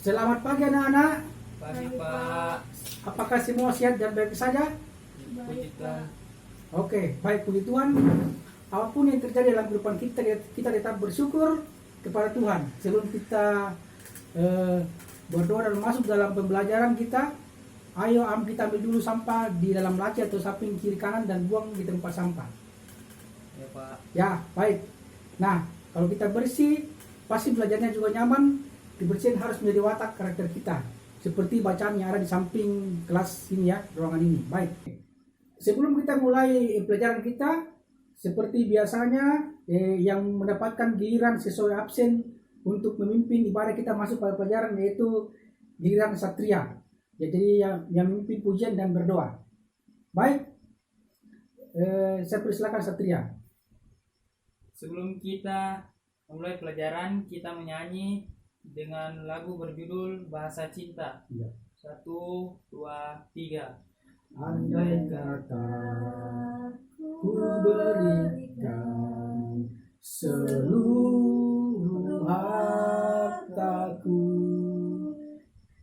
Selamat pagi anak-anak. Pagi Pak. Apakah semua sehat dan baik saja? Puji Tuhan. Oke, baik puji Tuhan. Apapun yang terjadi dalam kehidupan kita, kita tetap bersyukur kepada Tuhan. Sebelum kita berdoa dan masuk dalam pembelajaran kita, ayo kita ambil dulu sampah di dalam laci atau samping kiri kanan dan buang di tempat sampah. Ya Pak. Ya, baik. Nah, kalau kita bersih, pasti belajarnya juga nyaman. Kebersihan harus menjadi watak karakter kita. Seperti bacaan yang ada di samping kelas ini ya, ruangan ini. Baik. Sebelum kita mulai pelajaran kita, seperti biasanya yang mendapatkan giliran sesuai absen untuk memimpin ibadah kita masuk pada pelajaran yaitu giliran Satria. Jadi yang memimpin pujian dan berdoa. Baik. Saya persilakan Satria. Sebelum kita mulai pelajaran, kita menyanyi dengan lagu berjudul Bahasa Cinta. Ya. 1, 2, 3. Andai kata ku berikan seluruh hartaku,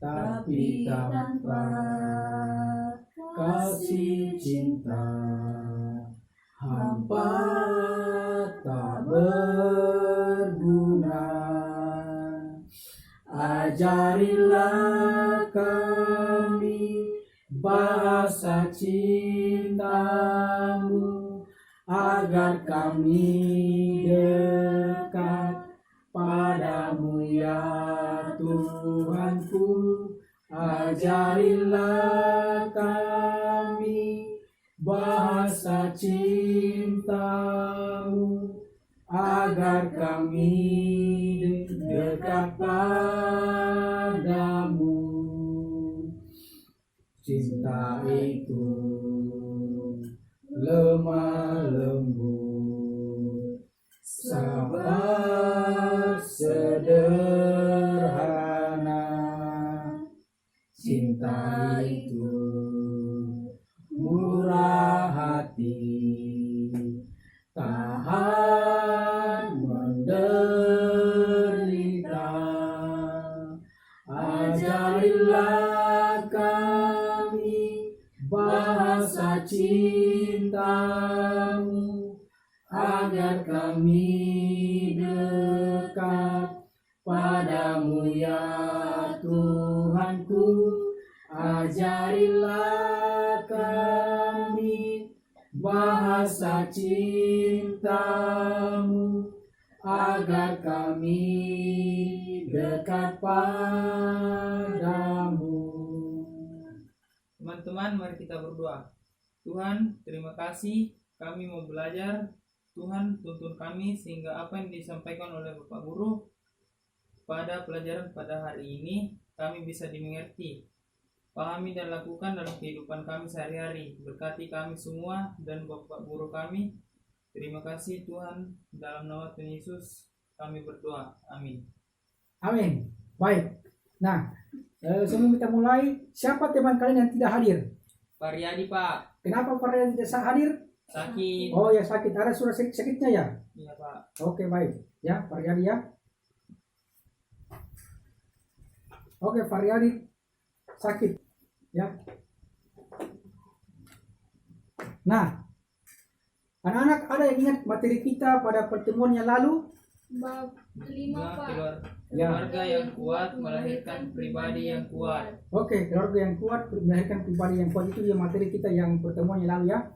tapi tanpa kasih cinta hampa tak berguna. Ajarilah kami bahasa cintamu, agar kami dekat padamu ya Tuhanku. Ajarilah kami bahasa cintamu, agar kami dekat padamu. Cinta itu lemah lembut, sabar sederhana. Cinta itu murah hati, tahan menderita. Ajarilah kami bahasa cintamu, agar kami dekat padamu ya Tuhanku. Ajarilah kami bahasa cintamu, agar kami dekat padamu. Teman-teman, mari kita berdoa. Tuhan, terima kasih kami mau belajar. Tuhan, tuntun kami sehingga apa yang disampaikan oleh Bapak Guru pada pelajaran pada hari ini kami bisa dimengerti, pahami dan lakukan dalam kehidupan kami sehari-hari. Berkati kami semua dan Bapak Guru kami. Terima kasih Tuhan, dalam nama Tuhan Yesus kami berdoa. Amin. Amin. Baik. Nah, sebelum kita mulai, siapa teman kalian yang tidak hadir? Pariadi Pak. Kenapa Farel tidak hadir? Sakit. Oh ya sakit. Ada surat sakitnya ya? Iya Pak. Oke baik. Ya Faryadi ya. Oke Faryadi sakit. Ya. Nah, anak-anak ada yang ingat materi kita pada pertemuan yang lalu? Bab 5 Pak. Keluarga yang kuat melahirkan pribadi yang kuat. Oke, keluarga yang kuat melahirkan pribadi yang kuat, itu dia materi kita yang pertemuan yang lalu ya.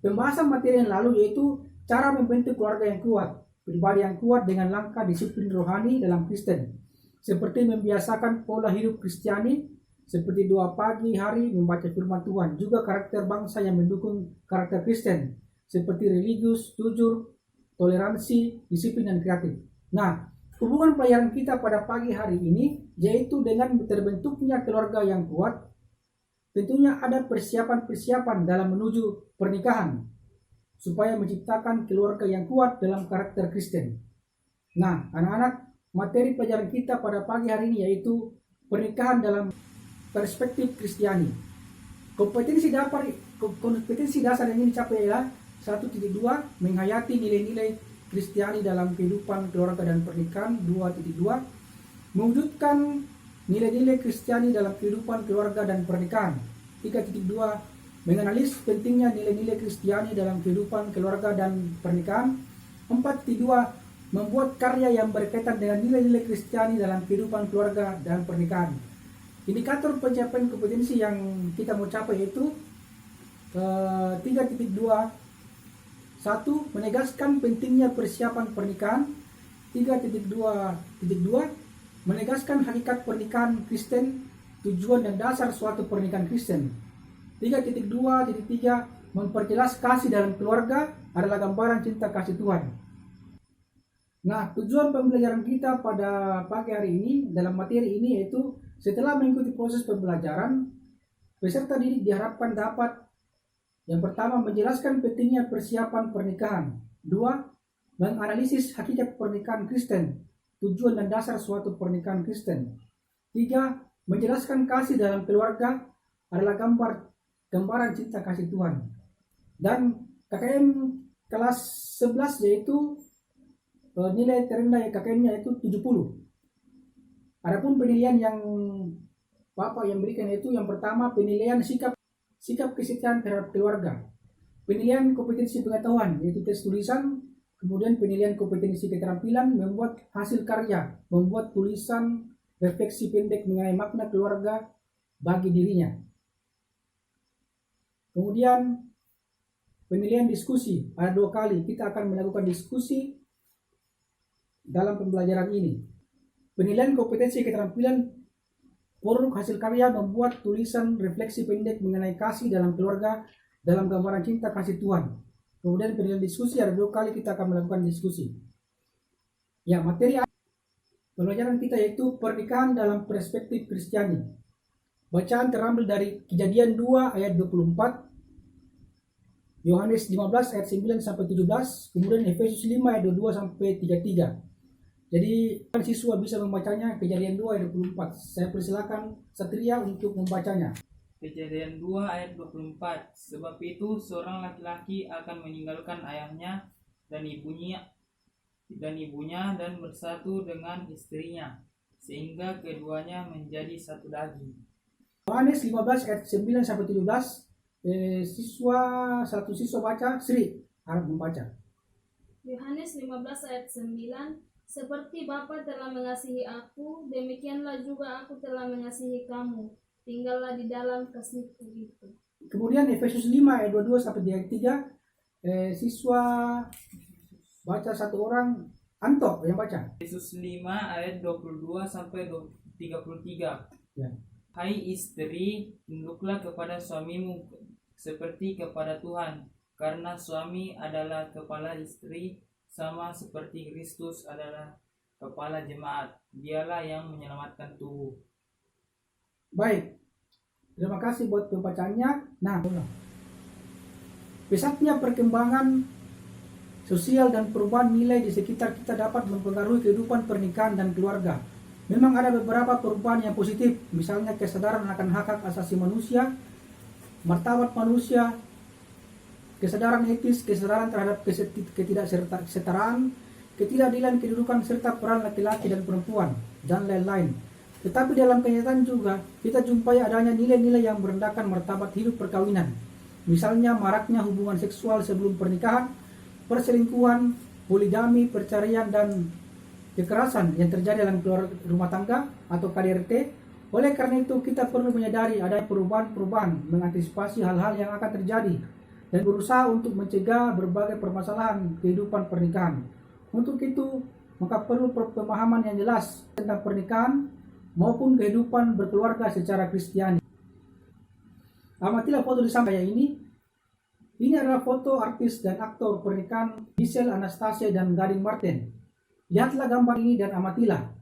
Pembahasan materi yang lalu yaitu cara membentuk keluarga yang kuat, pribadi yang kuat dengan langkah disiplin rohani dalam Kristen. Seperti membiasakan pola hidup Kristiani, seperti doa pagi hari, membaca firman Tuhan. Juga karakter bangsa yang mendukung karakter Kristen, seperti religius, jujur, toleransi, disiplin, dan kreatif. Nah, hubungan pelajaran kita pada pagi hari ini yaitu dengan terbentuknya keluarga yang kuat. Tentunya ada persiapan-persiapan dalam menuju pernikahan supaya menciptakan keluarga yang kuat dalam karakter Kristen. Nah, anak-anak, materi pelajaran kita pada pagi hari ini yaitu pernikahan dalam perspektif Kristiani. Kompetensi dasar yang ini dicapai adalah 1.2 menghayati nilai-nilai Kristiani dalam kehidupan keluarga dan pernikahan. 2.2 mewujudkan nilai-nilai Kristiani dalam kehidupan keluarga dan pernikahan. 3.2 menganalisis pentingnya nilai-nilai Kristiani dalam kehidupan keluarga dan pernikahan. 4.2 membuat karya yang berkaitan dengan nilai-nilai Kristiani dalam kehidupan keluarga dan pernikahan. Indikator pencapaian kompetensi yang kita mau capai itu 3.2 1. Menegaskan pentingnya persiapan pernikahan. 3.2 menegaskan hakikat pernikahan Kristen, tujuan dan dasar suatu pernikahan Kristen. 3.2.3 memperjelas kasih dalam keluarga adalah gambaran cinta kasih Tuhan. Nah, tujuan pembelajaran kita pada pagi hari ini dalam materi ini yaitu setelah mengikuti proses pembelajaran, peserta didik diharapkan dapat yang pertama menjelaskan pentingnya persiapan pernikahan. 2. Menganalisis hakikat pernikahan Kristen, tujuan dan dasar suatu pernikahan Kristen. 3. Menjelaskan kasih dalam keluarga adalah gambaran cinta kasih Tuhan. Dan KKM kelas 11 yaitu nilai terendah KKM-nya itu 70. Adapun penilaian yang Bapak yang berikan itu yang pertama penilaian sikap kesetiaan terhadap keluarga. Penilaian kompetensi pengetahuan yaitu tes tulisan, kemudian penilaian kompetensi keterampilan membuat hasil karya, membuat tulisan refleksi pendek mengenai makna keluarga bagi dirinya. Kemudian penilaian diskusi, ada 2 kali kita akan melakukan diskusi dalam pembelajaran ini. Penilaian kompetensi keterampilan produk hasil karya membuat tulisan refleksi pendek mengenai kasih dalam keluarga dalam gambaran cinta kasih Tuhan. Kemudian penilaian diskusi ada 2 kali kita akan melakukan diskusi. Ya, materi pembelajaran kita yaitu pernikahan dalam perspektif Kristiani. Bacaan terambil dari Kejadian 2 ayat 24, Yohanes 15 ayat 9 sampai 17, kemudian Efesus 5 ayat 22 sampai 33. Jadi siswa bisa membacanya Kejadian 2 ayat 24. Saya persilakan Satria untuk membacanya. Kejadian 2 ayat 24. Sebab itu seorang laki-laki akan meninggalkan ayahnya dan ibunya dan bersatu dengan istrinya, sehingga keduanya menjadi satu daging. Yohanes 15 ayat 9 sampai 17. Satu siswa baca, Sri harap membaca. Yohanes 15 ayat 9. Seperti Bapa telah mengasihi aku, demikianlah juga aku telah mengasihi kamu. Tinggallah di dalam kasihku itu. Kemudian Efesus 5 ayat 22 sampai 33. Siswa baca satu orang, Anto yang baca. Efesus 5 ayat 22 sampai 33. Ya. Hai istri, tunduklah kepada suamimu seperti kepada Tuhan, karena suami adalah kepala istri, sama seperti Kristus adalah kepala jemaat. Dialah yang menyelamatkan tubuh. Baik, terima kasih buat pembacaannya. Nah, pesatnya perkembangan sosial dan perubahan nilai di sekitar kita dapat mempengaruhi kehidupan pernikahan dan keluarga. Memang ada beberapa perubahan yang positif, misalnya kesadaran akan hak-hak asasi manusia, martabat manusia, kesadaran etis, kesadaran terhadap ketidaksetaraan, ketidakadilan kedudukan serta peran laki-laki dan perempuan, dan lain-lain. Tetapi dalam kenyataan juga kita jumpai adanya nilai-nilai yang merendahkan martabat hidup perkawinan. Misalnya maraknya hubungan seksual sebelum pernikahan, perselingkuhan, poligami, perceraian, dan kekerasan yang terjadi dalam rumah tangga atau KDRT. Oleh karena itu kita perlu menyadari adanya perubahan-perubahan, mengantisipasi hal-hal yang akan terjadi, dan berusaha untuk mencegah berbagai permasalahan kehidupan pernikahan. Untuk itu, maka perlu pemahaman yang jelas tentang pernikahan maupun kehidupan berkeluarga secara Kristiani. Amatilah foto di samping saya ini. Ini adalah foto artis dan aktor pernikahan Giselle Anastasia dan Gading Martin. Lihatlah gambar ini dan amatilah.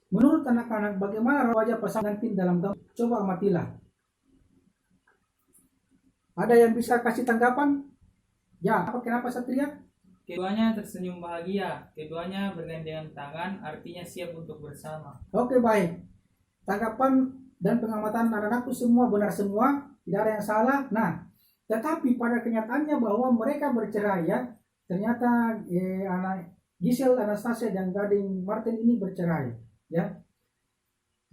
Menurut anak-anak, bagaimana wajah pasangan tim dalam gambar? Coba amatilah. Ada yang bisa kasih tanggapan? Ya, kenapa Satria? Keduanya tersenyum bahagia, keduanya bergandengan tangan, artinya siap untuk bersama. Oke, baik. Tanggapan dan pengamatan anak-anakku semua benar semua, tidak ada yang salah. Nah, tetapi pada kenyataannya bahwa mereka bercerai ya. Ternyata anak Giselle Anastasia dan Gading Martin ini bercerai ya.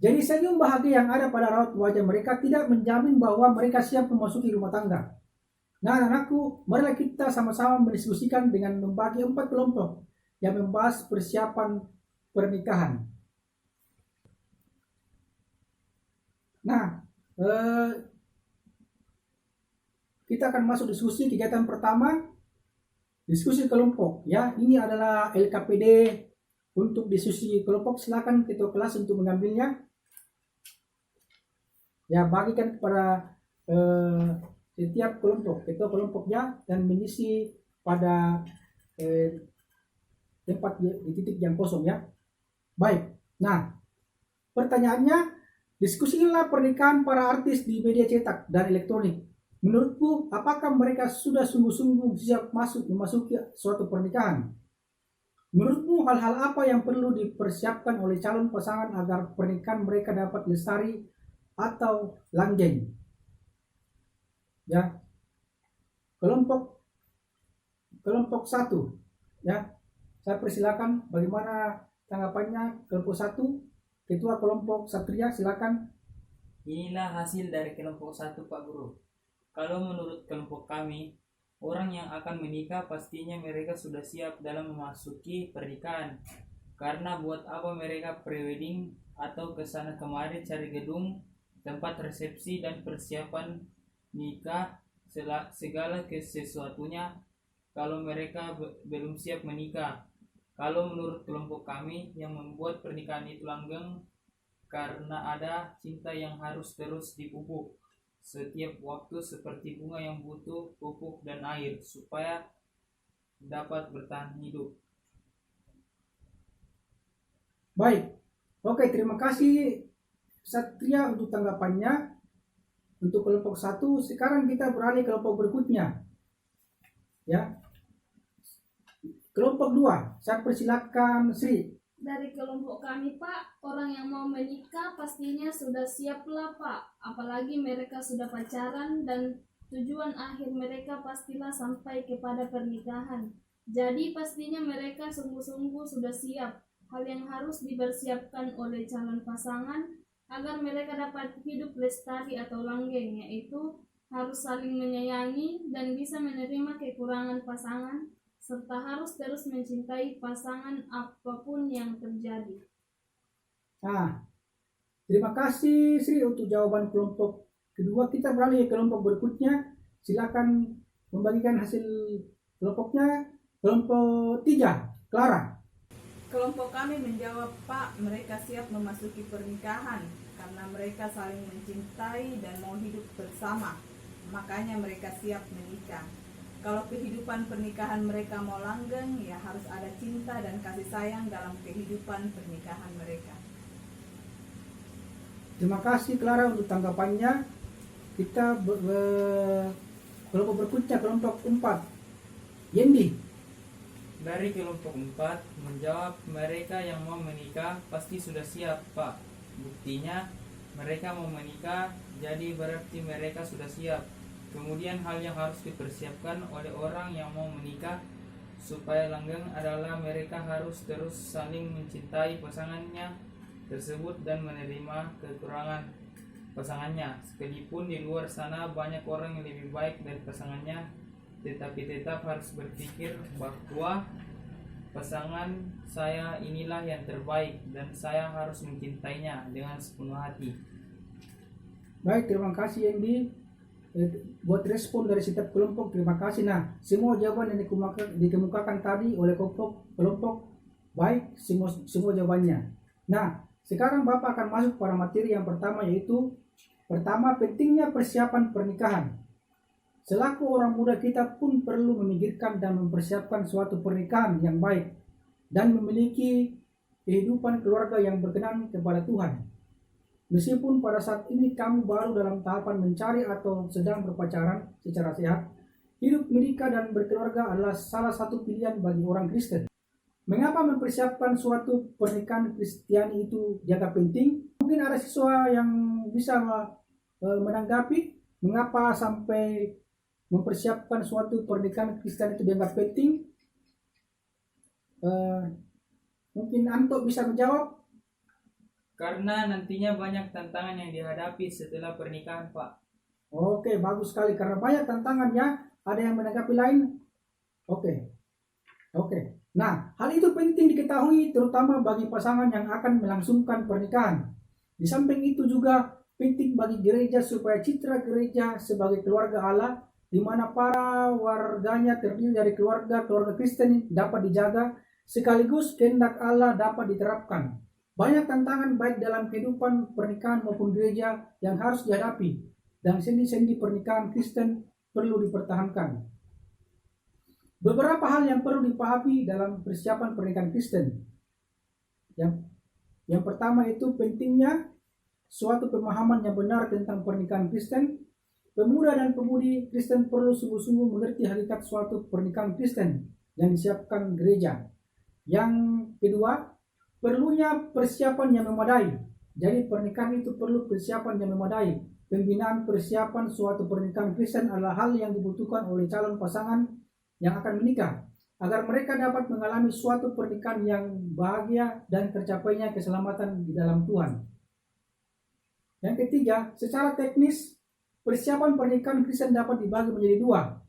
Jadi senyum bahagia yang ada pada raut wajah mereka tidak menjamin bahwa mereka siap memasuki rumah tangga. Nah, anakku, marilah kita sama-sama mendiskusikan dengan membagi 4 kelompok yang membahas persiapan pernikahan. Nah, kita akan masuk diskusi kegiatan pertama, diskusi kelompok. Ya, ini adalah LKPD untuk diskusi kelompok. Silakan ketua kelas untuk mengambilnya. Ya, bagikan kepada setiap kelompok, ketua kelompoknya, dan mengisi pada tempat di titik yang kosong ya. Baik. Nah, pertanyaannya, diskusilah pernikahan para artis di media cetak dan elektronik. Menurutku, apakah mereka sudah sungguh-sungguh siap memasuki suatu pernikahan? Menurutmu, hal-hal apa yang perlu dipersiapkan oleh calon pasangan agar pernikahan mereka dapat lestari atau langgeng? Ya, kelompok 1 ya, saya persilakan bagaimana tanggapannya kelompok 1. Ketua kelompok Satria, silakan. Inilah hasil dari kelompok 1, Pak Guru. Kalau menurut kelompok kami, orang yang akan menikah pastinya mereka sudah siap dalam memasuki pernikahan. Karena buat apa mereka prewedding atau kesana kemari cari gedung, tempat resepsi dan persiapan nikah, segala sesuatunya kalau mereka belum siap menikah. Kalau menurut kelompok kami, yang membuat pernikahan itu langgeng karena ada cinta yang harus terus dipupuk setiap waktu seperti bunga yang butuh pupuk dan air supaya dapat bertahan hidup. Baik. Oke, terima kasih Satria untuk tanggapannya untuk kelompok 1. Sekarang kita beralih ke kelompok berikutnya. Ya. Kelompok 2, saya persilakan Sri. Dari kelompok kami, Pak, orang yang mau menikah pastinya sudah siaplah, Pak. Apalagi mereka sudah pacaran dan tujuan akhir mereka pastilah sampai kepada pernikahan. Jadi pastinya mereka sungguh-sungguh sudah siap. Hal yang harus dipersiapkan oleh calon pasangan agar mereka dapat hidup lestari atau langgeng, yaitu harus saling menyayangi dan bisa menerima kekurangan pasangan, serta harus terus mencintai pasangan apapun yang terjadi. Nah, terima kasih Sri untuk jawaban kelompok kedua. Kita beralih ke kelompok berikutnya. Silakan membagikan hasil kelompoknya. Kelompok 3, Clara. Kelompok kami menjawab, Pak, mereka siap memasuki pernikahan karena mereka saling mencintai dan mau hidup bersama. Makanya mereka siap menikah. Kalau kehidupan pernikahan mereka mau langgeng, ya harus ada cinta dan kasih sayang dalam kehidupan pernikahan mereka. Terima kasih Clara untuk tanggapannya. Kita kelompok berikutnya, kelompok 4, Yendi. Dari kelompok 4 menjawab, mereka yang mau menikah pasti sudah siap, Pak. Buktinya mereka mau menikah, jadi berarti mereka sudah siap. Kemudian hal yang harus dipersiapkan oleh orang yang mau menikah supaya langgeng adalah mereka harus terus saling mencintai pasangannya tersebut dan menerima kekurangan pasangannya. Sekalipun di luar sana banyak orang yang lebih baik dari pasangannya, tetapi tetap harus berpikir bahwa pasangan saya inilah yang terbaik dan saya harus mencintainya dengan sepenuh hati. Baik, terima kasih Yendi. Buat respon dari setiap kelompok, terima kasih. Nah, semua jawaban yang dikemukakan tadi oleh kelompok baik, semua jawabannya. Nah, sekarang Bapak akan masuk pada materi yang pertama, yaitu pertama, pentingnya persiapan pernikahan. Selaku orang muda, kita pun perlu memikirkan dan mempersiapkan suatu pernikahan yang baik dan memiliki kehidupan keluarga yang berkenan kepada Tuhan. Meskipun pada saat ini kamu baru dalam tahapan mencari atau sedang berpacaran secara sehat, hidup menikah dan berkeluarga adalah salah satu pilihan bagi orang Kristen. Mengapa mempersiapkan suatu pernikahan Kristiani itu dianggap penting? Mungkin ada siswa yang bisa menanggapi mengapa sampai mempersiapkan suatu pernikahan Kristen itu dianggap penting. Mungkin Anto bisa menjawab. Karena nantinya banyak tantangan yang dihadapi setelah pernikahan, Pak. Oke, bagus sekali. Karena banyak tantangannya, ada yang menanggapi lain. Oke. Nah, hal itu penting diketahui terutama bagi pasangan yang akan melangsungkan pernikahan. Di samping itu juga penting bagi gereja supaya citra gereja sebagai keluarga Allah di mana para warganya terdiri dari keluarga Kristen dapat dijaga sekaligus kehendak Allah dapat diterapkan. Banyak tantangan baik dalam kehidupan pernikahan maupun gereja yang harus dihadapi dan sendi-sendi pernikahan Kristen perlu dipertahankan. Beberapa hal yang perlu dipahami dalam persiapan pernikahan Kristen. Yang pertama itu pentingnya suatu pemahaman yang benar tentang pernikahan Kristen. Pemuda dan pemudi Kristen perlu sungguh-sungguh mengerti hakikat suatu pernikahan Kristen yang disiapkan gereja. Yang kedua, perlunya persiapan yang memadai. Jadi pernikahan itu perlu persiapan yang memadai. Pembinaan persiapan suatu pernikahan Kristen adalah hal yang dibutuhkan oleh calon pasangan yang akan menikah agar mereka dapat mengalami suatu pernikahan yang bahagia dan tercapainya keselamatan di dalam Tuhan. Yang ketiga, secara teknis persiapan pernikahan Kristen dapat dibagi menjadi dua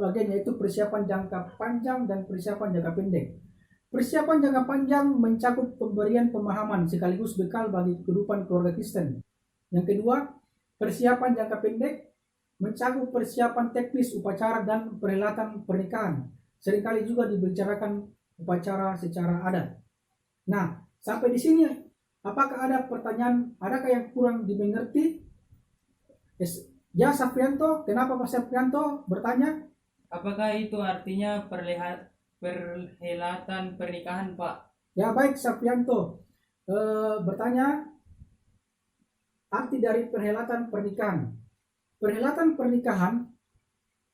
bagian, yaitu persiapan jangka panjang dan persiapan jangka pendek. Persiapan jangka panjang mencakup pemberian pemahaman sekaligus bekal bagi kehidupan keluarga Kristen. Yang kedua, persiapan jangka pendek mencakup persiapan teknis upacara dan perhelatan pernikahan. Seringkali juga dibicarakan upacara secara adat. Nah, sampai di sini apakah ada pertanyaan, adakah yang kurang dimengerti? Ya, Saprianto, kenapa Pak Saprianto bertanya? Apakah itu artinya perhelatan pernikahan, Pak? Ya, baik Saprianto bertanya arti dari perhelatan pernikahan. Perhelatan pernikahan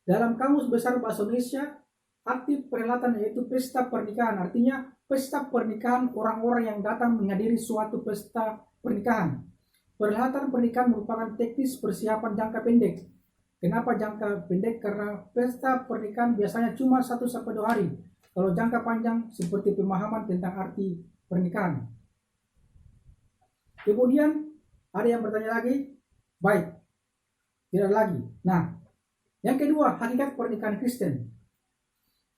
dalam Kamus Besar Bahasa Indonesia, arti perhelatan yaitu pesta pernikahan. Artinya pesta pernikahan orang-orang yang datang menghadiri suatu pesta pernikahan. Perhelatan pernikahan merupakan teknis persiapan jangka pendek. Kenapa jangka pendek? Karena pesta pernikahan biasanya cuma 1-2 hari. Kalau jangka panjang seperti pemahaman tentang arti pernikahan. Kemudian ada yang bertanya lagi, baik, tidak lagi. Nah, yang kedua, hakikat pernikahan Kristen.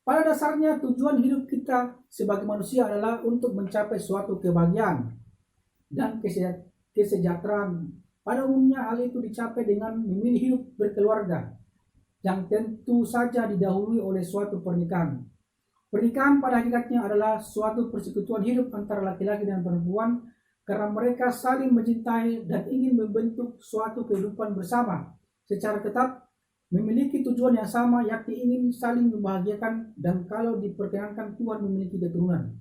Pada dasarnya tujuan hidup kita sebagai manusia adalah untuk mencapai suatu kebahagiaan dan kesejahteraan. Pada umumnya hal itu dicapai dengan memilih hidup berkeluarga yang tentu saja didahului oleh suatu pernikahan. Pernikahan pada hakikatnya adalah suatu persekutuan hidup antara laki-laki dan perempuan karena mereka saling mencintai dan ingin membentuk suatu kehidupan bersama secara ketat, memiliki tujuan yang sama yakni ingin saling membahagiakan dan kalau diperkenankan Tuhan memiliki keturunan.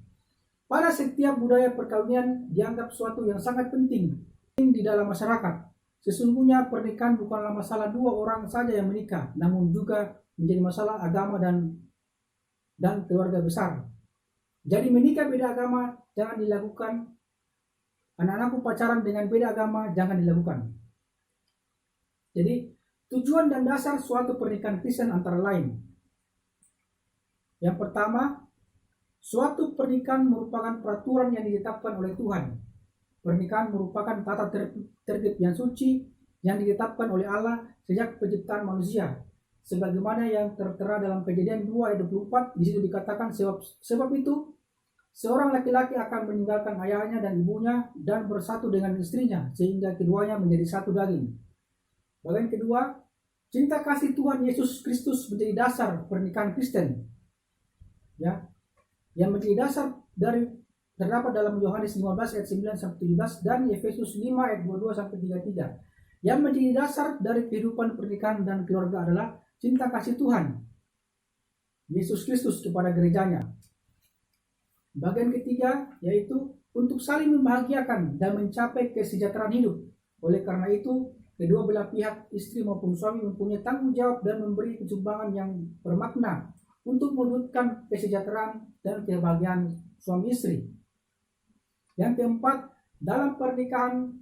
Pada setiap budaya perkawinan dianggap suatu yang sangat penting di dalam masyarakat. Sesungguhnya pernikahan bukanlah masalah 2 orang saja yang menikah, namun juga menjadi masalah agama dan keluarga besar. Jadi menikah beda agama jangan dilakukan. Anak-anakku pacaran dengan beda agama jangan dilakukan. Jadi tujuan dan dasar suatu pernikahan Kristen antara lain. Yang pertama, suatu pernikahan merupakan peraturan yang ditetapkan oleh Tuhan. Pernikahan merupakan tata tertib yang suci yang ditetapkan oleh Allah sejak penciptaan manusia. Sebagaimana yang tertera dalam Kejadian 2 ayat 24, di situ dikatakan sebab itu seorang laki-laki akan meninggalkan ayahnya dan ibunya dan bersatu dengan istrinya sehingga keduanya menjadi satu daging. Bagian kedua, cinta kasih Tuhan Yesus Kristus menjadi dasar pernikahan Kristen. Ya, yang menjadi dasar dari terdapat dalam Yohanes 15 ayat 9 sampai 17 dan Efesus 5 ayat 22 sampai 33. Yang menjadi dasar dari kehidupan pernikahan dan keluarga adalah cinta kasih Tuhan Yesus Kristus kepada gerejanya. Bagian ketiga yaitu untuk saling membahagiakan dan mencapai kesejahteraan hidup. Oleh karena itu, kedua belah pihak istri maupun suami mempunyai tanggung jawab dan memberi sumbangan yang bermakna untuk mewujudkan kesejahteraan dan kebahagiaan suami istri. Yang keempat, dalam pernikahan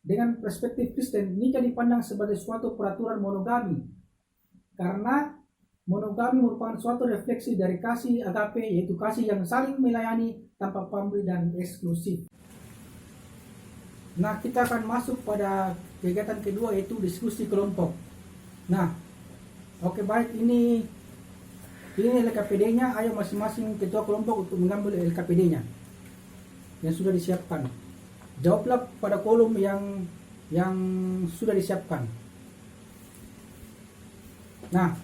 dengan perspektif Kristen, nikah dipandang sebagai suatu peraturan monogami. Karena monogami merupakan suatu refleksi dari kasih agape, yaitu kasih yang saling melayani tanpa pamrih dan eksklusif. Nah, kita akan masuk pada kegiatan kedua, yaitu diskusi kelompok. Nah, oke, baik, ini LKPD-nya. Ayo masing-masing ketua kelompok untuk mengambil LKPD-nya yang sudah disiapkan. Jawablah pada kolom yang sudah disiapkan. Nah,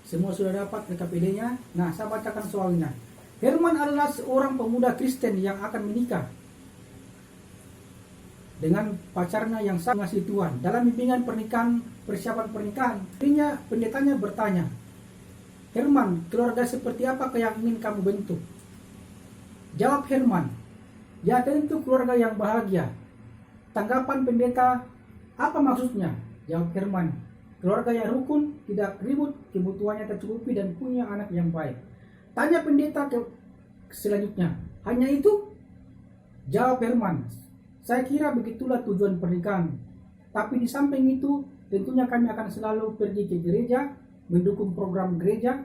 semua sudah dapat LKPD-nya. Nah, saya bacakan soalnya. Herman adalah seorang pemuda Kristen yang akan menikah dengan pacarnya yang sangat mengasihi Tuhan. Dalam bimbingan pernikahan, persiapan pernikahan, pendetanya bertanya, Herman, keluarga seperti apa yang ingin kamu bentuk? Jawab Herman, ya tentu keluarga yang bahagia. Tanggapan pendeta, apa maksudnya? Jawab Herman, keluarga yang rukun, tidak ribut, kebutuhannya tercukupi dan punya anak yang baik. Tanya pendeta selanjutnya, hanya itu? Jawab Herman, saya kira begitulah tujuan pernikahan. Tapi di samping itu, tentunya kami akan selalu pergi ke gereja, mendukung program gereja,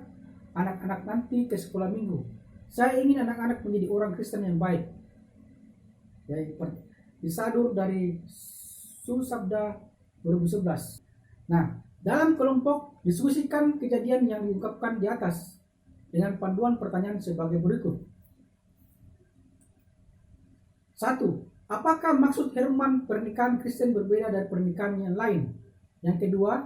anak-anak nanti ke sekolah minggu. Saya ingin anak-anak menjadi orang Kristen yang baik. Ya, disadur dari Sursabda 2011. Nah, dalam kelompok diskusikan kejadian yang diungkapkan di atas dengan panduan pertanyaan sebagai berikut. 1. Apakah maksud Herman pernikahan Kristen berbeda dari pernikahan yang lain? Yang kedua,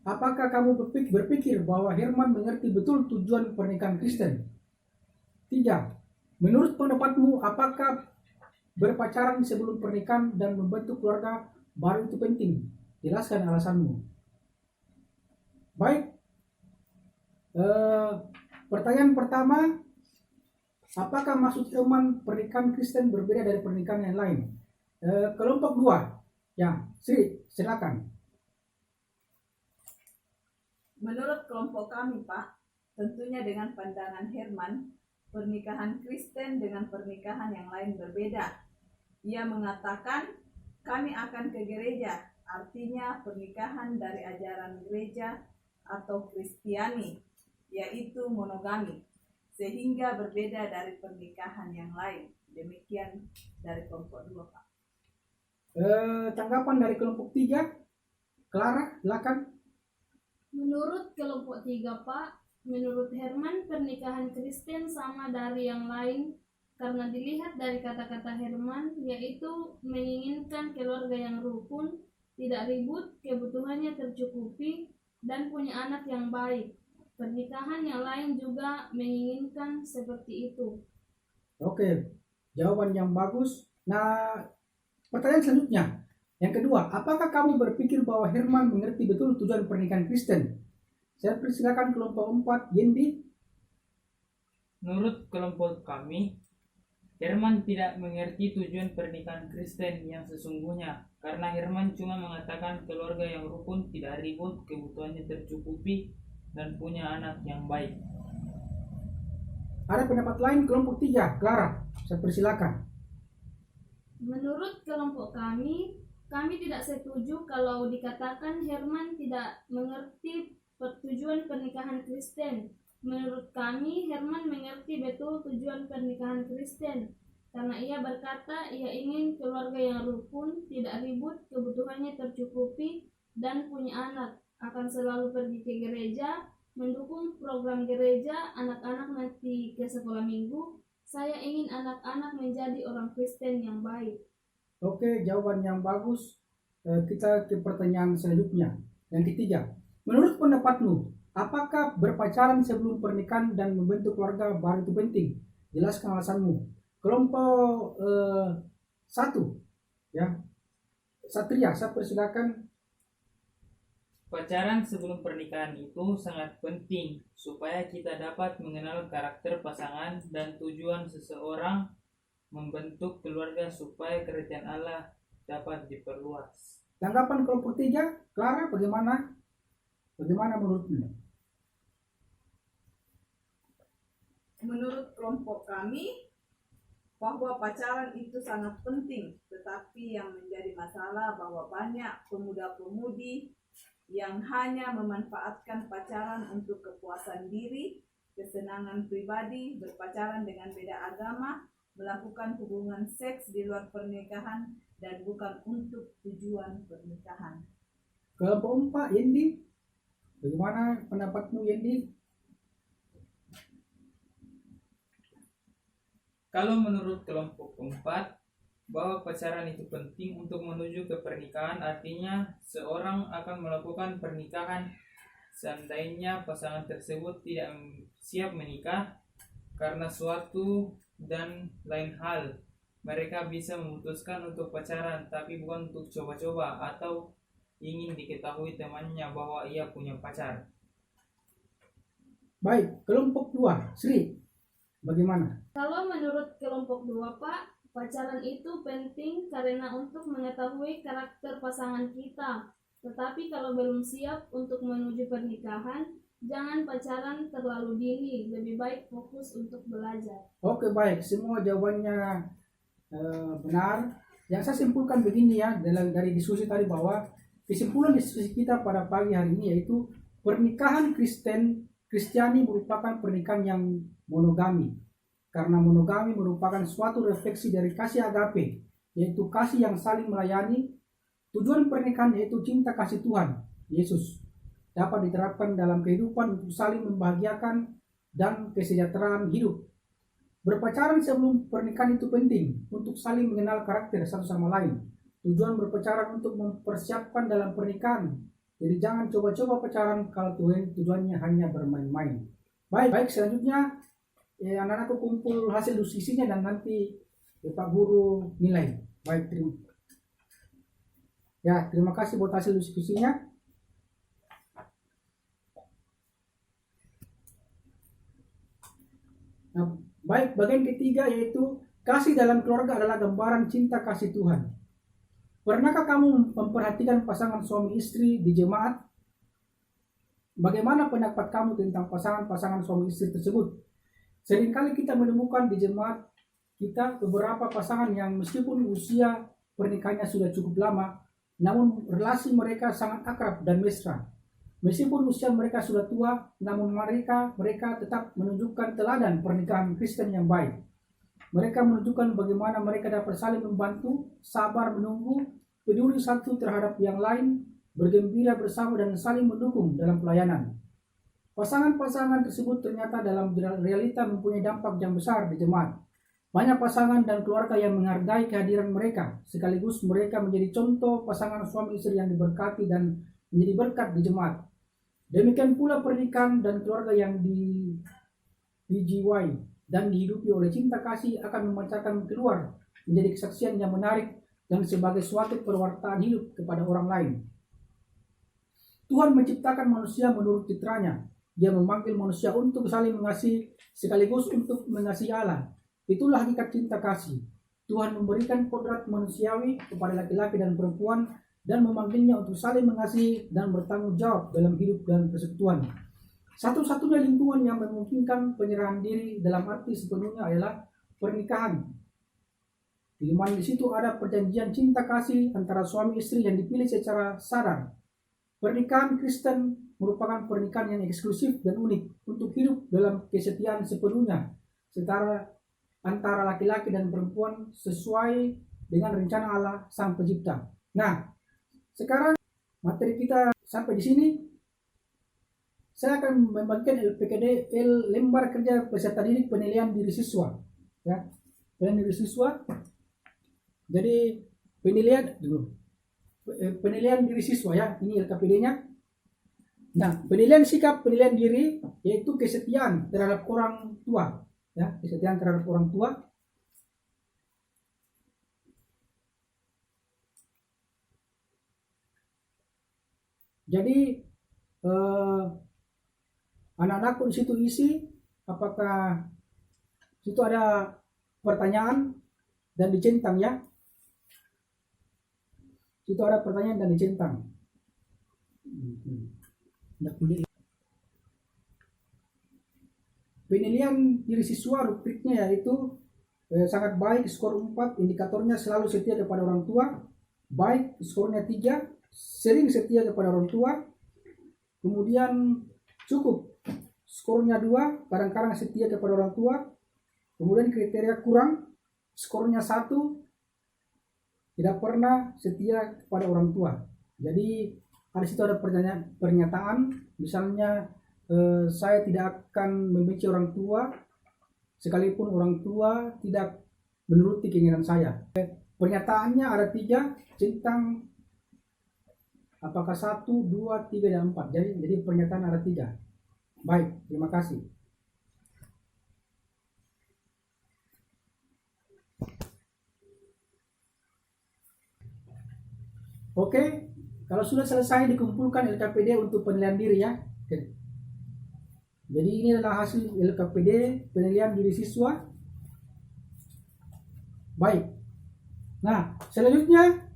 apakah kamu berpikir bahwa Herman mengerti betul tujuan pernikahan Kristen? 3. Menurut pendapatmu, apakah berpacaran sebelum pernikahan dan membentuk keluarga baru itu penting? Jelaskan alasanmu. Baik. Pertanyaan pertama, apakah maksud Herman pernikahan Kristen berbeda dari pernikahan yang lain? Kelompok 2. Ya, Sri, silakan. Menurut kelompok kami, Pak, tentunya dengan pandangan Herman, pernikahan Kristen dengan pernikahan yang lain berbeda. Ia mengatakan, kami akan ke gereja, artinya pernikahan dari ajaran gereja atau Kristiani, yaitu monogami, sehingga berbeda dari pernikahan yang lain. Demikian dari kelompok 2, Pak. Tanggapan dari kelompok 3, Clara, silakan. Menurut kelompok 3, Pak, menurut Herman pernikahan Kristen sama dari yang lain karena dilihat dari kata-kata Herman, yaitu menginginkan keluarga yang rukun, tidak ribut, kebutuhannya tercukupi, dan punya anak yang baik. Pernikahan yang lain juga menginginkan seperti itu. Oke, jawaban yang bagus. Nah, pertanyaan selanjutnya. Yang kedua, apakah kamu berpikir bahwa Herman mengerti betul tujuan pernikahan Kristen? Saya persilakan kelompok 4, Yendi. Menurut kelompok kami, Herman tidak mengerti tujuan pernikahan Kristen yang sesungguhnya, karena Herman cuma mengatakan keluarga yang rukun, tidak ribut, kebutuhannya tercukupi, dan punya anak yang baik. Ada pendapat lain, kelompok 3, Clara. Saya persilakan. Menurut kelompok kami tidak setuju kalau dikatakan Herman tidak mengerti tujuan pernikahan Kristen. Menurut kami, Herman mengerti betul tujuan pernikahan Kristen, karena ia berkata ia ingin keluarga yang rukun, tidak ribut, kebutuhannya tercukupi, dan punya anak, akan selalu pergi ke gereja, mendukung program gereja, anak-anak nanti ke sekolah minggu. Saya ingin anak-anak menjadi orang Kristen yang baik. Oke, jawaban yang bagus. Kita ke pertanyaan selanjutnya. Yang ketiga, menurut pendapatmu, apakah berpacaran sebelum pernikahan dan membentuk keluarga baru itu penting? Jelaskan alasanmu. Kelompok 1, ya, Satria, saya persilakan. Pacaran sebelum pernikahan itu sangat penting supaya kita dapat mengenal karakter pasangan dan tujuan seseorang membentuk keluarga supaya kerajaan Allah dapat diperluas. Tanggapan kelompok 3, Clara, bagaimana? Bagaimana menurutmu? Menurut kelompok kami, bahwa pacaran itu sangat penting, tetapi yang menjadi masalah bahwa banyak pemuda-pemudi yang hanya memanfaatkan pacaran untuk kepuasan diri, kesenangan pribadi, berpacaran dengan beda agama, melakukan hubungan seks di luar pernikahan dan bukan untuk tujuan pernikahan. Kelompok 4, Yendi, bagaimana pendapatmu Yendi? Kalau menurut kelompok keempat, bahwa pacaran itu penting untuk menuju ke pernikahan, artinya seorang akan melakukan pernikahan seandainya pasangan tersebut tidak siap menikah karena suatu dan lain hal. Mereka bisa memutuskan untuk pacaran, tapi bukan untuk coba-coba atau ingin diketahui temannya bahwa ia punya pacar. Baik, kelompok 2, Sri, bagaimana? Kalau menurut kelompok 2, Pak, pacaran itu penting karena untuk mengetahui karakter pasangan kita. Tetapi kalau belum siap untuk menuju pernikahan, jangan pacaran terlalu dini, lebih baik fokus untuk belajar. Oke, baik, semua jawabannya benar. Yang saya simpulkan begini ya, dari diskusi tadi, bahwa kesimpulan diskusi kita pada pagi hari ini yaitu pernikahan Kristiani merupakan pernikahan yang monogami. Karena monogami merupakan suatu refleksi dari kasih agape, yaitu kasih yang saling melayani. Tujuan pernikahan yaitu cinta kasih Tuhan Yesus dapat diterapkan dalam kehidupan untuk saling membahagiakan dan kesejahteraan hidup. Berpacaran sebelum pernikahan itu penting untuk saling mengenal karakter satu sama lain. Tujuan berpacaran untuk mempersiapkan dalam pernikahan. Jadi jangan coba-coba pacaran kalau tujuannya hanya bermain-main. Baik, selanjutnya anak-anakku kumpul hasil diskusinya dan nanti Pak Guru nilai. Baik, terima kasih buat hasil diskusinya. Nah, baik, bagian ketiga yaitu kasih dalam keluarga adalah gambaran cinta kasih Tuhan. Pernahkah kamu memperhatikan pasangan suami istri di jemaat? Bagaimana pendapat kamu tentang pasangan-pasangan suami istri tersebut? Seringkali kita menemukan di jemaat kita beberapa pasangan yang meskipun usia pernikahannya sudah cukup lama, namun relasi mereka sangat akrab dan mesra. Meskipun usia mereka sudah tua, namun mereka tetap menunjukkan teladan pernikahan Kristen yang baik. Mereka menunjukkan bagaimana mereka dapat saling membantu, sabar menunggu, peduli satu terhadap yang lain, bergembira bersama dan saling mendukung dalam pelayanan. Pasangan-pasangan tersebut ternyata dalam realita mempunyai dampak yang besar di jemaat. Banyak pasangan dan keluarga yang menghargai kehadiran mereka, sekaligus mereka menjadi contoh pasangan suami istri yang diberkati dan menjadi berkat di jemaat. Demikian pula pernikahan dan keluarga yang dijiwai dan dihidupi oleh cinta kasih akan memancarkan keluar menjadi kesaksian yang menarik dan sebagai suatu perwartaan hidup kepada orang lain. Tuhan menciptakan manusia menurut citranya. Dia memanggil manusia untuk saling mengasihi sekaligus untuk mengasihi Allah. Itulah hakikat cinta kasih. Tuhan memberikan kodrat manusiawi kepada laki-laki dan perempuan dan memanggilnya untuk saling mengasihi dan bertanggung jawab dalam hidup dan persekutuan. Satu-satunya lingkungan yang memungkinkan penyerahan diri dalam arti sepenuhnya adalah pernikahan. Di mana di situ ada perjanjian cinta kasih antara suami istri yang dipilih secara sadar. Pernikahan Kristen merupakan pernikahan yang eksklusif dan unik untuk hidup dalam kesetiaan sepenuhnya antara laki-laki dan perempuan sesuai dengan rencana Allah Sang Pencipta. Nah, sekarang materi kita sampai di sini. Saya akan membagikan LPKD lembar kerja peserta didik penilaian diri siswa. Ya, penilaian diri siswa. Jadi penilaian diri siswa ya, ini LKPD-nya. Nah, penilaian diri yaitu kesetiaan terhadap orang tua, ya, kesetiaan terhadap orang tua. Jadi anak-anakku di situ isi apakah situ ada pertanyaan dan dicentang ya. Situ ada pertanyaan dan dicentang. Penilaian diri siswa rubriknya yaitu sangat baik, skor 4, indikatornya selalu setia kepada orang tua, baik, skornya 3, sering setia kepada orang tua, kemudian cukup, skornya 2, kadang-kadang setia kepada orang tua, kemudian kriteria kurang, skornya 1, tidak pernah setia kepada orang tua. Jadi ada situ ada pernyataan, misalnya saya tidak akan membenci orang tua sekalipun orang tua tidak menuruti keinginan saya. Pernyataannya ada 3 centang apakah 1, 2, 3, dan 4. Jadi pernyataan ada 3. Baik, terima kasih. Oke, kalau sudah selesai dikumpulkan LKPD untuk penilaian diri ya. Oke. Jadi ini adalah hasil LKPD penilaian diri siswa. Baik. Nah, selanjutnya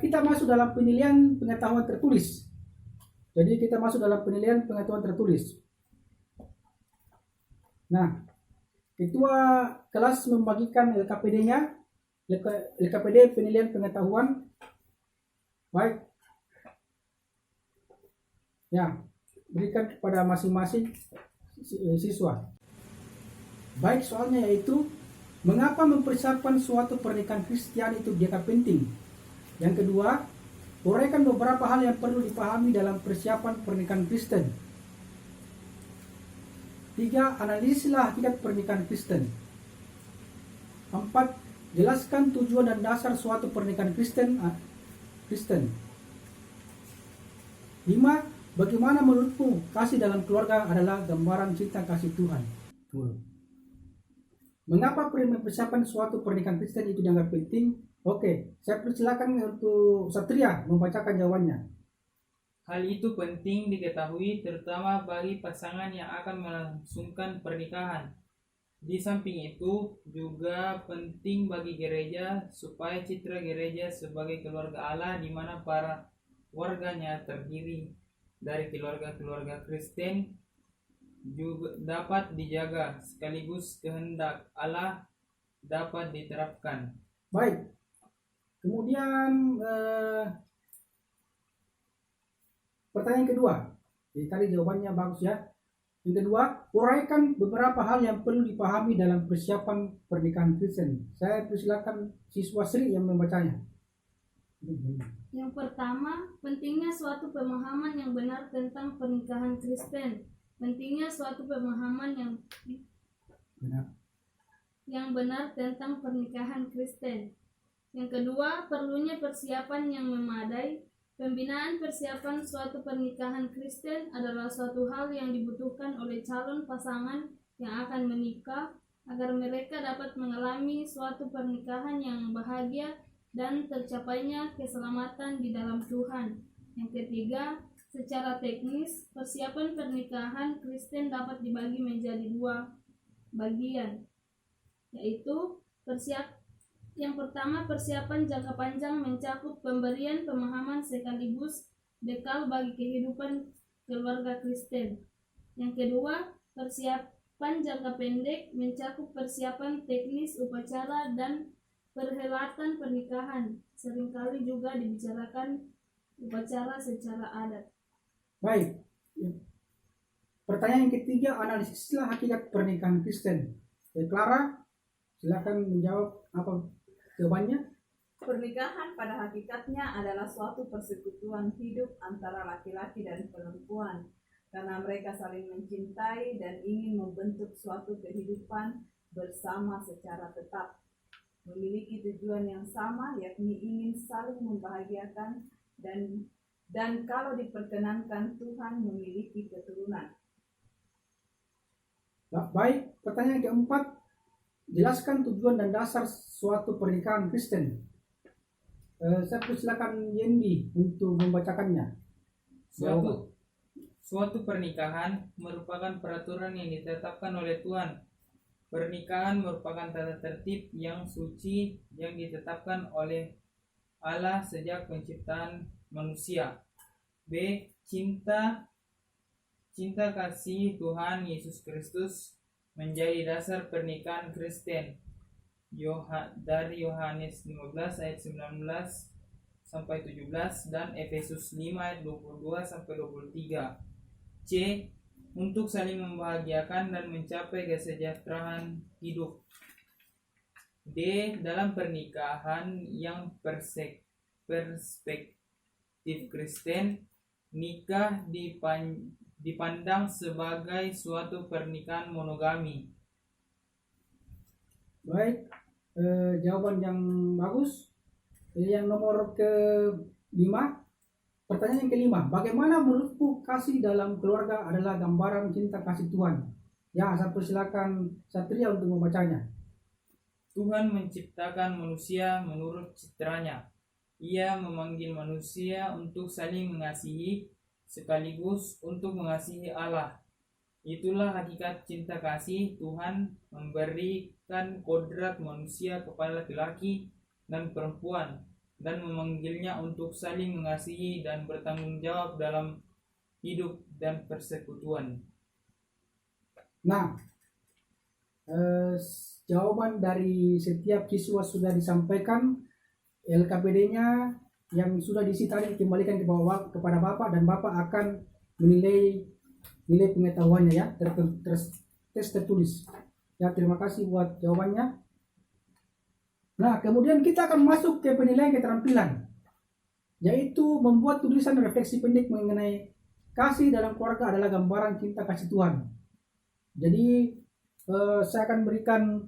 kita masuk dalam penilaian pengetahuan tertulis. Jadi kita masuk dalam penilaian pengetahuan tertulis. Nah, ketua kelas membagikan LKPD-nya, LKPD penilaian pengetahuan. Baik. Ya, berikan kepada masing-masing siswa. Baik, soalnya yaitu mengapa mempersiapkan suatu pernikahan Kristen itu dianggap penting. Yang kedua, uraikan beberapa hal yang perlu dipahami dalam persiapan pernikahan Kristen. 3. Analisislah hakikat pernikahan Kristen. 4. Jelaskan tujuan dan dasar suatu pernikahan Kristen. 5. Bagaimana menurutmu kasih dalam keluarga adalah gambaran cinta kasih Tuhan? Mengapa persiapan suatu pernikahan Kristen itu dianggap penting? Oke, saya persilakan untuk Satria membacakan jawabannya. Hal itu penting diketahui terutama bagi pasangan yang akan melangsungkan pernikahan. Di samping itu juga penting bagi gereja supaya citra gereja sebagai keluarga Allah di mana para warganya terdiri dari keluarga-keluarga Kristen juga dapat dijaga sekaligus kehendak Allah dapat diterapkan. Baik. Kemudian pertanyaan kedua. Jadi tadi jawabannya bagus ya. Yang kedua, uraikan beberapa hal yang perlu dipahami dalam persiapan pernikahan Kristen. Saya persilakan siswa Sri yang membacanya. Yang pertama, pentingnya suatu pemahaman yang benar tentang pernikahan Kristen. Pentingnya suatu pemahaman yang benar tentang pernikahan Kristen. Yang kedua, perlunya persiapan yang memadai. Pembinaan persiapan suatu pernikahan Kristen adalah suatu hal yang dibutuhkan oleh calon pasangan yang akan menikah agar mereka dapat mengalami suatu pernikahan yang bahagia dan tercapainya keselamatan di dalam Tuhan. Yang ketiga, secara teknis, persiapan pernikahan Kristen dapat dibagi menjadi 2 bagian, yaitu yang pertama, persiapan jangka panjang mencakup pemberian pemahaman sekaligus bekal bagi kehidupan keluarga Kristen. Yang kedua, persiapan jangka pendek mencakup persiapan teknis upacara dan perhelatan pernikahan. Seringkali juga dibicarakan upacara secara adat. Baik. Pertanyaan yang ketiga, analisislah hakikat pernikahan Kristen. Clara, silakan menjawab apa jawabannya. Pernikahan pada hakikatnya adalah suatu persekutuan hidup antara laki-laki dan perempuan karena mereka saling mencintai dan ingin membentuk suatu kehidupan bersama secara tetap. Memiliki tujuan yang sama yakni ingin saling membahagiakan dan kalau diperkenankan Tuhan memiliki keturunan. Baik, pertanyaan keempat, jelaskan tujuan dan dasar suatu pernikahan Kristen. Saya persilakan Yendi untuk membacakannya. Suatu pernikahan merupakan peraturan yang ditetapkan oleh Tuhan. Pernikahan merupakan tata tertib yang suci yang ditetapkan oleh Allah sejak penciptaan manusia. B. Cinta kasih Tuhan Yesus Kristus menjadi dasar pernikahan Kristen. Dari Yohanes 15 ayat 19 sampai 17 dan Efesus 5 ayat 22 sampai 23. C. Untuk saling membahagiakan dan mencapai kesejahteraan hidup. D. Dalam pernikahan yang perspektif Kristen, nikah dipandang sebagai suatu pernikahan monogami. Baik, jawaban yang bagus. Yang nomor kelima, pertanyaan yang kelima, bagaimana menurutku kasih dalam keluarga adalah gambaran cinta kasih Tuhan? Ya, saya persilakan Satria untuk membacanya. Tuhan menciptakan manusia menurut citranya. Ia memanggil manusia untuk saling mengasihi sekaligus untuk mengasihi Allah. Itulah hakikat cinta kasih. Tuhan memberikan kodrat manusia kepada laki-laki dan perempuan dan memanggilnya untuk saling mengasihi dan bertanggung jawab dalam hidup dan persekutuan. Nah, jawaban dari setiap siswa sudah disampaikan. LKPD-nya yang sudah diisi tadi dikembalikan kepada Bapak, dan Bapak akan menilai nilai pengetahuannya ya, tes tertulis. Ya, terima kasih buat jawabannya. Nah, kemudian kita akan masuk ke penilaian keterampilan, yaitu membuat tulisan refleksi pendek mengenai kasih dalam keluarga adalah gambaran cinta kasih Tuhan. Jadi saya akan berikan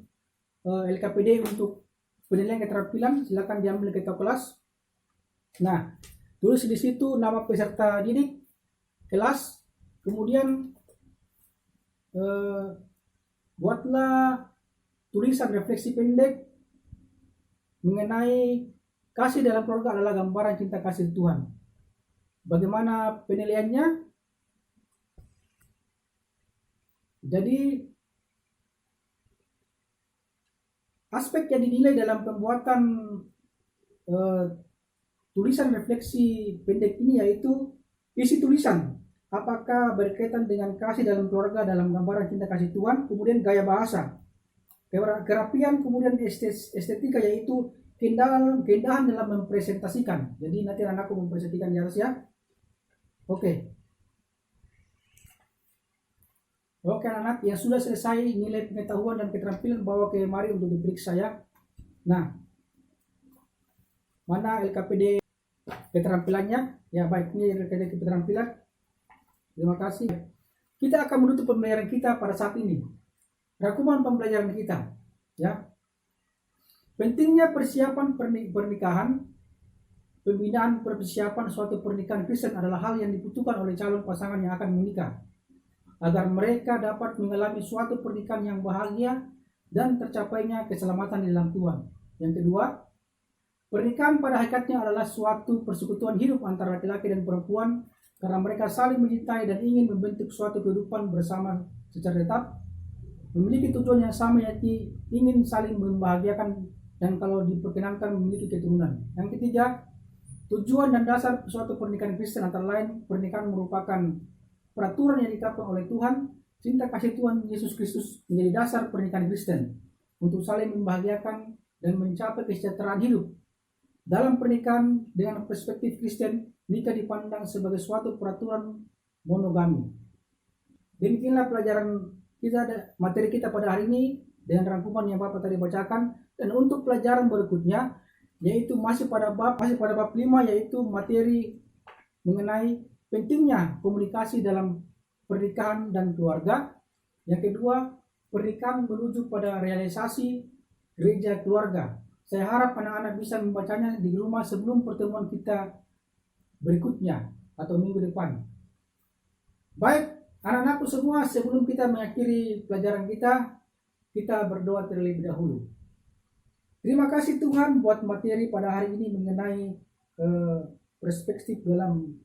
LKPD untuk penilaian keterampilan. Silakan diambil ke kelas. Nah, tulis di situ nama peserta didik, kelas, kemudian buatlah tulisan refleksi pendek mengenai kasih dalam keluarga adalah gambaran cinta kasih Tuhan. Bagaimana penilaiannya? Jadi aspek yang dinilai dalam pembuatan tulisan refleksi pendek ini yaitu isi tulisan, apakah berkaitan dengan kasih dalam keluarga dalam gambaran cinta kasih Tuhan, kemudian gaya bahasa, kerapian, kemudian estetika yaitu keindahan dalam mempresentasikan. Jadi nanti anakku mempresentasikan di atas ya. Oke, anak-anak yang sudah selesai nilai pengetahuan dan keterampilan bawa ke mari untuk diperiksa ya. Nah, mana LKPD keterampilannya? Ya, baik, ini LKPD keterampilan. Terima kasih. Kita akan menutup pembelajaran kita pada saat ini. Rangkuman pembelajaran kita, ya. Pentingnya persiapan pernikahan. Pembinaan persiapan suatu pernikahan Kristen adalah hal yang dibutuhkan oleh calon pasangan yang akan menikah, agar mereka dapat mengalami suatu pernikahan yang bahagia dan tercapainya keselamatan di dalam Tuhan. Yang kedua, pernikahan pada hakikatnya adalah suatu persekutuan hidup antara laki-laki dan perempuan karena mereka saling mencintai dan ingin membentuk suatu kehidupan bersama secara tetap, memiliki tujuan yang sama yaitu ingin saling membahagiakan dan kalau diperkenankan memiliki keturunan. Yang ketiga, tujuan dan dasar suatu pernikahan Kristen antara lain pernikahan merupakan peraturan yang ditetapkan oleh Tuhan. Cinta kasih Tuhan Yesus Kristus menjadi dasar pernikahan Kristen untuk saling membahagiakan dan mencapai kesejahteraan hidup. Dalam pernikahan dengan perspektif Kristen, nikah dipandang sebagai suatu peraturan monogami. Demikianlah pelajaran kita, materi kita pada hari ini dengan rangkuman yang Bapak tadi bacakan. Dan untuk pelajaran berikutnya, yaitu masih pada bab 5, yaitu materi mengenai pentingnya komunikasi dalam pernikahan dan keluarga. Yang kedua, pernikahan menuju pada realisasi gereja keluarga. Saya harap anak-anak bisa membacanya di rumah sebelum pertemuan kita berikutnya atau minggu depan. Baik, anak-anakku semua, sebelum kita mengakhiri pelajaran kita berdoa terlebih dahulu. Terima kasih Tuhan buat materi pada hari ini mengenai perspektif dalam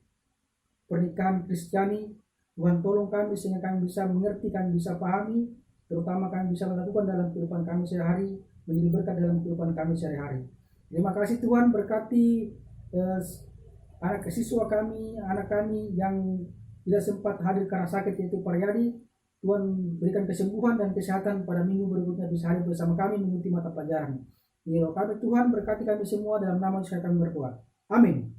pernikahan Kristiani. Tuhan tolong kami sehingga kami bisa mengerti, kami bisa pahami, terutama kami bisa melakukan dalam kehidupan kami sehari-hari, menjadi berkat dalam kehidupan kami sehari-hari. Terima kasih Tuhan, berkati anak siswa kami, anak kami yang tidak sempat hadir karena sakit, yaitu Paryadi. Tuhan berikan kesembuhan dan kesehatan pada minggu berikutnya bisa hadir bersama kami mengikuti mata pelajaran. Ini kami Tuhan, berkati kami semua dalam nama Yesus kami berdoa. Amin.